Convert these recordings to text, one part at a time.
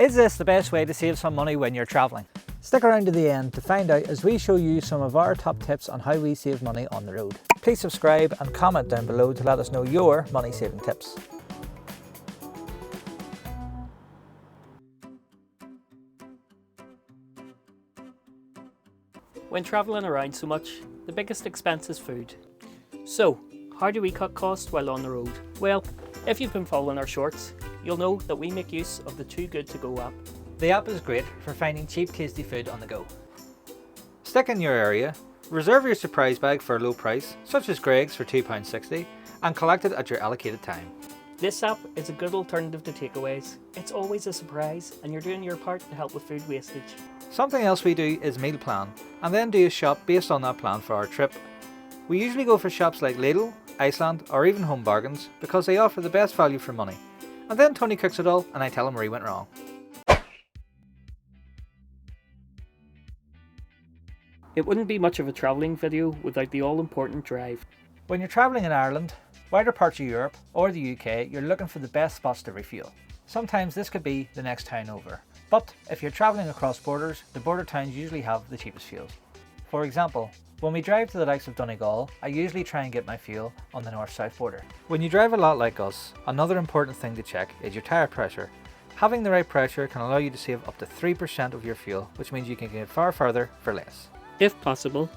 Is this the best way to save some money when you're travelling? Stick around to the end to find out as we show you some of our top tips on how we save money on the road. Please subscribe and comment down below to let us know your money saving tips. When travelling around so much, the biggest expense is food. So, how do we cut costs while on the road? Well, if you've been following our shorts, you'll know that we make use of the Too Good To Go app. The app is great for finding cheap, tasty food on the go. Stick in your area, reserve your surprise bag for a low price, such as Greg's for £2.60, and collect it at your allocated time. This app is a good alternative to takeaways. It's always a surprise, and you're doing your part to help with food wastage. Something else we do is meal plan, and then do a shop based on that plan for our trip. We usually go for shops like Lidl, Iceland, or even Home Bargains because they offer the best value for money. And then Tony cooks it all and I tell him where he went wrong. It wouldn't be much of a travelling video without the all-important drive. When you're travelling in Ireland, wider parts of Europe, or the UK, you're looking for the best spots to refuel. Sometimes this could be the next town over. But if you're travelling across borders, the border towns usually have the cheapest fuels. For example, when we drive to the likes of Donegal, I usually try and get my fuel on the north-south border. When you drive a lot like us, another important thing to check is your tyre pressure. Having the right pressure can allow you to save up to 3% of your fuel, which means you can get far further for less. If possible,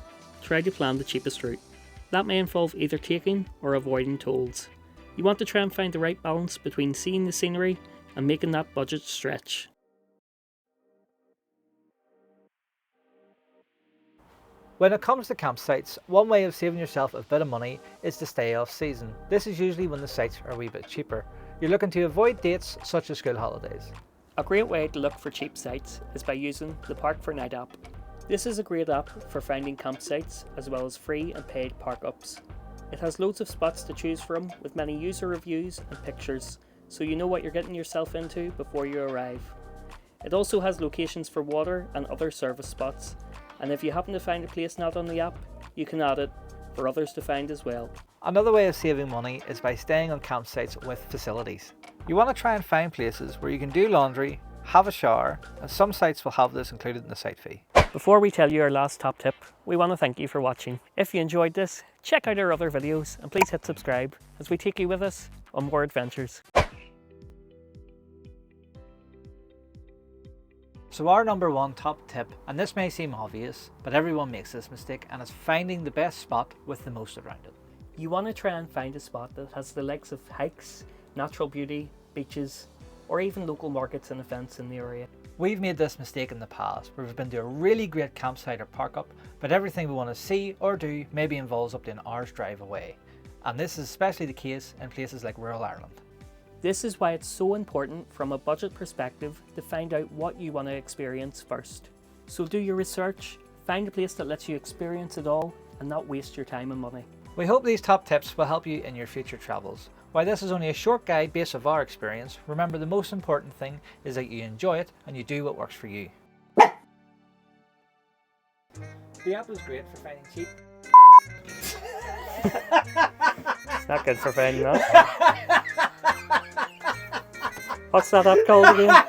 try to plan the cheapest route. That may involve either taking or avoiding tolls. You want to try and find the right balance between seeing the scenery and making that budget stretch. When it comes to campsites, one way of saving yourself a bit of money is to stay off season. This is usually when the sites are a wee bit cheaper. You're looking to avoid dates such as school holidays. A great way to look for cheap sites is by using the Park for Night app. This is a great app for finding campsites as well as free and paid park ups. It has loads of spots to choose from with many user reviews and pictures, so you know what you're getting yourself into before you arrive. It also has locations for water and other service spots, and if you happen to find a place not on the app, you can add it for others to find as well. Another way of saving money is by staying on campsites with facilities. You want to try and find places where you can do laundry, have a shower, and some sites will have this included in the site fee. Before we tell you our last top tip, we want to thank you for watching. If you enjoyed this, check out our other videos and please hit subscribe as we take you with us on more adventures. So our number one top tip, and this may seem obvious, but everyone makes this mistake, and it's finding the best spot with the most around it. You want to try and find a spot that has the likes of hikes, natural beauty, beaches, or even local markets and events in the area. We've made this mistake in the past, where we've been to a really great campsite or park up, but everything we want to see or do maybe involves up to an hour's drive away. And this is especially the case in places like rural Ireland. This is why it's so important from a budget perspective to find out what you want to experience first. So do your research, find a place that lets you experience it all and not waste your time and money. We hope these top tips will help you in your future travels. While this is only a short guide based off our experience, remember the most important thing is that you enjoy it and you do what works for you. The app is great for finding cheap. It's not good for finding that. What's that app called again?